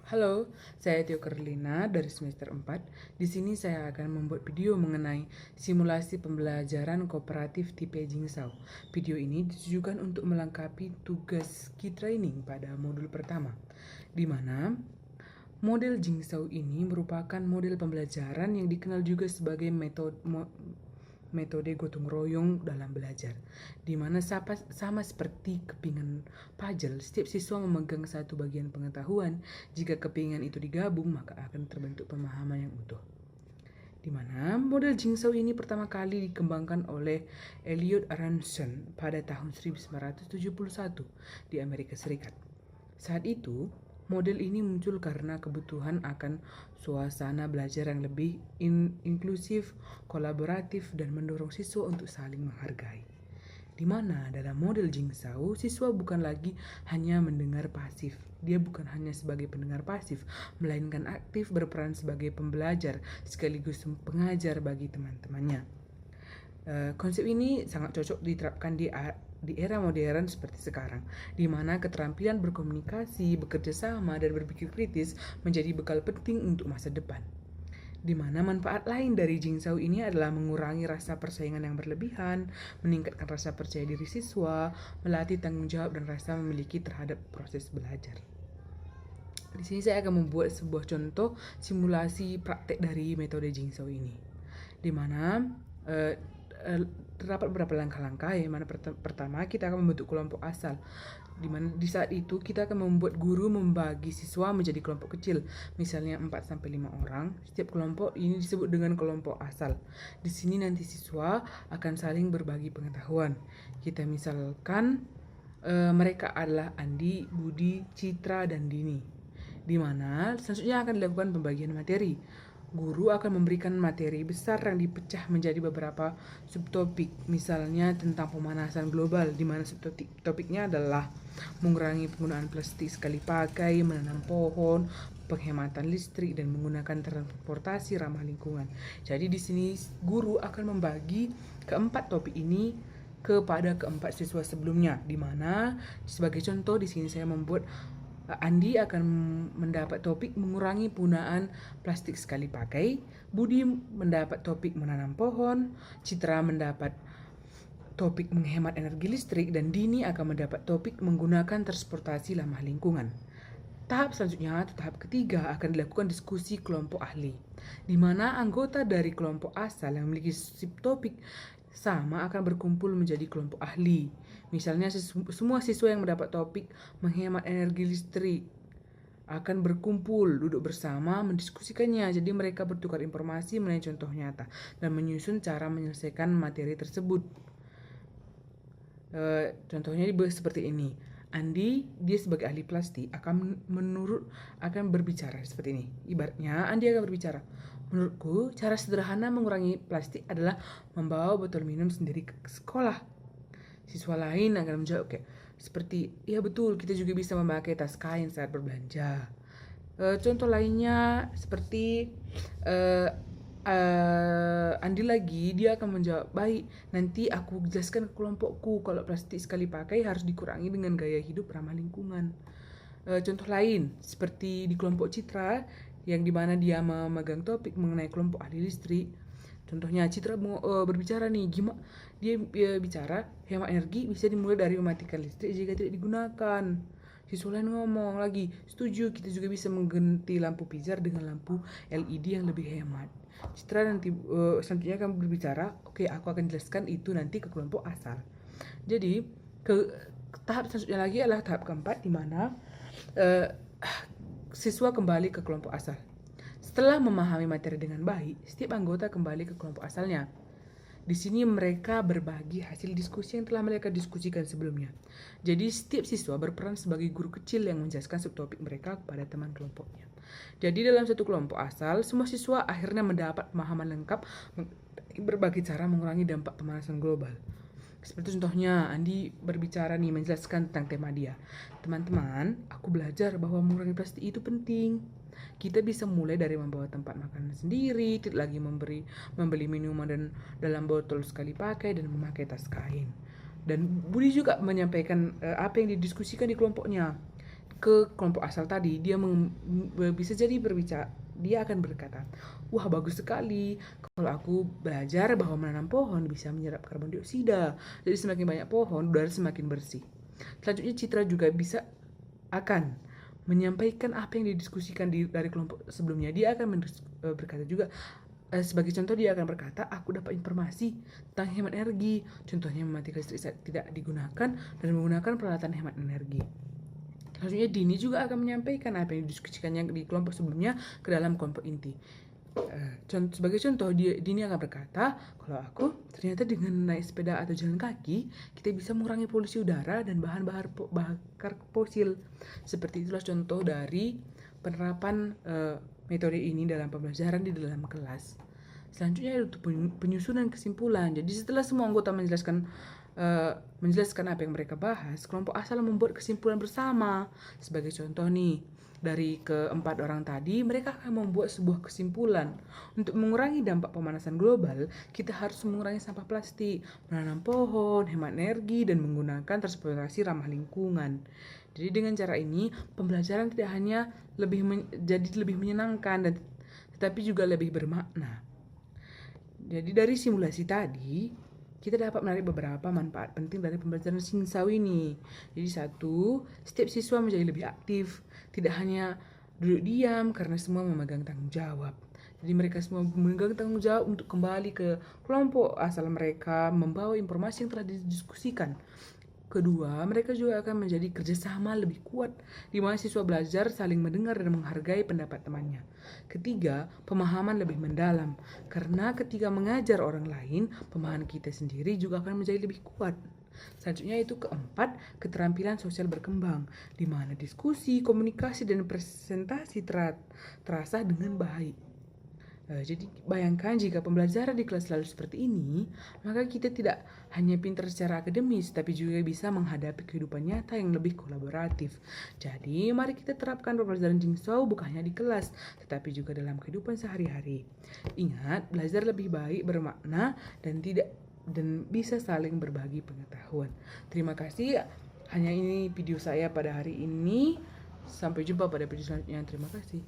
Halo, saya Tio Kerlina dari semester 4. Di sini saya akan membuat video mengenai simulasi pembelajaran kooperatif tipe Jingzhou. Video ini ditujukan untuk melengkapi tugas key training pada modul pertama, di mana model Jingzhou ini merupakan model pembelajaran yang dikenal juga sebagai metode gotong royong dalam belajar, di mana sama seperti kepingan puzzle, setiap siswa memegang satu bagian pengetahuan. Jika kepingan itu digabung, maka akan terbentuk pemahaman yang utuh. Di mana model Jigsaw ini pertama kali dikembangkan oleh Elliot Aronson pada tahun 1971 di Amerika Serikat. Saat itu, model ini muncul karena kebutuhan akan suasana belajar yang lebih inklusif, kolaboratif, dan mendorong siswa untuk saling menghargai. Di mana dalam model Jigsaw, siswa bukan lagi hanya mendengar pasif. Dia bukan hanya sebagai pendengar pasif, melainkan aktif berperan sebagai pembelajar sekaligus pengajar bagi teman-temannya. Konsep ini sangat cocok diterapkan di era modern seperti sekarang, di mana keterampilan berkomunikasi, bekerja sama, dan berpikir kritis menjadi bekal penting untuk masa depan. Di mana manfaat lain dari Jigsaw ini adalah mengurangi rasa persaingan yang berlebihan, meningkatkan rasa percaya diri siswa, melatih tanggung jawab dan rasa memiliki terhadap proses belajar. Di sini saya akan membuat sebuah contoh simulasi praktek dari metode Jigsaw ini, di mana eh, terdapat beberapa langkah-langkah. Yang mana pertama kita akan membentuk kelompok asal, di mana di saat itu kita akan membuat guru membagi siswa menjadi kelompok kecil, misalnya 4 sampai 5 orang. Setiap kelompok ini disebut dengan kelompok asal. Di sini nanti siswa akan saling berbagi pengetahuan. Kita misalkan mereka adalah Andi, Budi, Citra, dan Dini, di mana selanjutnya akan dilakukan pembagian materi. Guru akan memberikan materi besar yang dipecah menjadi beberapa subtopik, misalnya tentang pemanasan global, di mana subtopiknya adalah mengurangi penggunaan plastik sekali pakai, menanam pohon, penghematan listrik, dan menggunakan transportasi ramah lingkungan. Jadi di sini guru akan membagi keempat topik ini kepada keempat siswa sebelumnya, di mana sebagai contoh di sini saya membuat Andi akan mendapat topik mengurangi penggunaan plastik sekali pakai, Budi mendapat topik menanam pohon, Citra mendapat topik menghemat energi listrik, dan Dini akan mendapat topik menggunakan transportasi ramah lingkungan. Tahap selanjutnya, tahap ketiga, akan dilakukan diskusi kelompok ahli, di mana anggota dari kelompok asal yang memiliki subtopik sama akan berkumpul menjadi kelompok ahli. Misalnya semua siswa yang mendapat topik menghemat energi listrik akan berkumpul, duduk bersama, mendiskusikannya. Jadi mereka bertukar informasi mengenai contoh nyata dan menyusun cara menyelesaikan materi tersebut. Contohnya seperti ini. Andi, dia sebagai ahli plastik akan berbicara seperti ini. Ibaratnya Andi akan berbicara, menurutku cara sederhana mengurangi plastik adalah membawa botol minum sendiri ke sekolah. Siswa lain akan menjawab kayak seperti, ya betul, kita juga bisa memakai tas kain saat berbelanja. Contoh lainnya seperti Andi lagi, dia akan menjawab, baik, nanti aku jelaskan ke kelompokku kalau plastik sekali pakai harus dikurangi dengan gaya hidup ramah lingkungan. Contoh lain seperti di kelompok Citra, yang dimana dia memegang topik mengenai kelompok ahli listrik. Contohnya Citra berbicara nih, gimana dia bicara hemat energi bisa dimulai dari mematikan listrik jika tidak digunakan. Siswa lain ngomong lagi, setuju, kita juga bisa mengganti lampu pijar dengan lampu LED yang lebih hemat. Citra nanti selanjutnya akan berbicara, oke, aku akan jelaskan itu nanti ke kelompok asal. Jadi tahap selanjutnya lagi adalah tahap keempat, di mana siswa kembali ke kelompok asal. Setelah memahami materi dengan baik, setiap anggota kembali ke kelompok asalnya. Di sini mereka berbagi hasil diskusi yang telah mereka diskusikan sebelumnya. Jadi setiap siswa berperan sebagai guru kecil yang menjelaskan subtopik mereka kepada teman kelompoknya. Jadi dalam satu kelompok asal, semua siswa akhirnya mendapat pemahaman lengkap berbagai cara mengurangi dampak pemanasan global. Seperti contohnya, Andi berbicara nih, menjelaskan tentang tema dia. Teman-teman, aku belajar bahwa mengurangi plastik itu penting. Kita bisa mulai dari membawa tempat makanan sendiri, tidak lagi membeli minuman dalam botol sekali pakai, dan memakai tas kain. Dan Budi juga menyampaikan apa yang didiskusikan di kelompoknya. ke kelompok asal tadi, dia bisa jadi dia akan berkata, wah bagus sekali, kalau aku belajar bahwa menanam pohon bisa menyerap karbon dioksida, jadi semakin banyak pohon, udara semakin bersih. Selanjutnya Citra juga akan menyampaikan apa yang didiskusikan dari kelompok sebelumnya. Dia akan berkata juga, sebagai contoh dia akan berkata, aku dapat informasi tentang hemat energi, contohnya mematikan listrik saat tidak digunakan dan menggunakan peralatan hemat energi. Selanjutnya Dini juga akan menyampaikan apa yang didiskusikannya di kelompok sebelumnya ke dalam kelompok inti. Sebagai contoh, Dini akan berkata, kalau aku ternyata dengan naik sepeda atau jalan kaki, kita bisa mengurangi polusi udara dan bahan bakar fosil. Seperti itulah contoh dari penerapan metode ini dalam pembelajaran di dalam kelas. Selanjutnya itu penyusunan kesimpulan. Jadi setelah semua anggota menjelaskan apa yang mereka bahas, kelompok asal membuat kesimpulan bersama. Sebagai contoh nih, dari keempat orang tadi, mereka akan membuat sebuah kesimpulan. Untuk mengurangi dampak pemanasan global, kita harus mengurangi sampah plastik, menanam pohon, hemat energi, dan menggunakan transportasi ramah lingkungan. Jadi dengan cara ini, pembelajaran tidak hanya jadi lebih menyenangkan, tetapi juga lebih bermakna. Jadi dari simulasi tadi, kita dapat menarik beberapa manfaat penting dari pembelajaran Singsau ini. Jadi setiap siswa menjadi lebih aktif, tidak hanya duduk diam karena semua memegang tanggung jawab. Jadi mereka semua memegang tanggung jawab untuk kembali ke kelompok asal mereka, membawa informasi yang telah didiskusikan. Kedua, mereka juga akan menjadi kerjasama lebih kuat, di mana siswa belajar saling mendengar dan menghargai pendapat temannya. Ketiga, pemahaman lebih mendalam, karena ketika mengajar orang lain, pemahaman kita sendiri juga akan menjadi lebih kuat. Selanjutnya itu keempat, keterampilan sosial berkembang, di mana diskusi, komunikasi, dan presentasi terasa dengan baik. Jadi bayangkan jika pembelajaran di kelas selalu seperti ini, maka kita tidak hanya pintar secara akademis, tapi juga bisa menghadapi kehidupan nyata yang lebih kolaboratif. Jadi mari kita terapkan pembelajaran Jigsaw bukan hanya di kelas, tetapi juga dalam kehidupan sehari-hari. Ingat, belajar lebih baik, bermakna, dan bisa saling berbagi pengetahuan. Terima kasih. Hanya ini video saya pada hari ini. Sampai jumpa pada video selanjutnya. Terima kasih.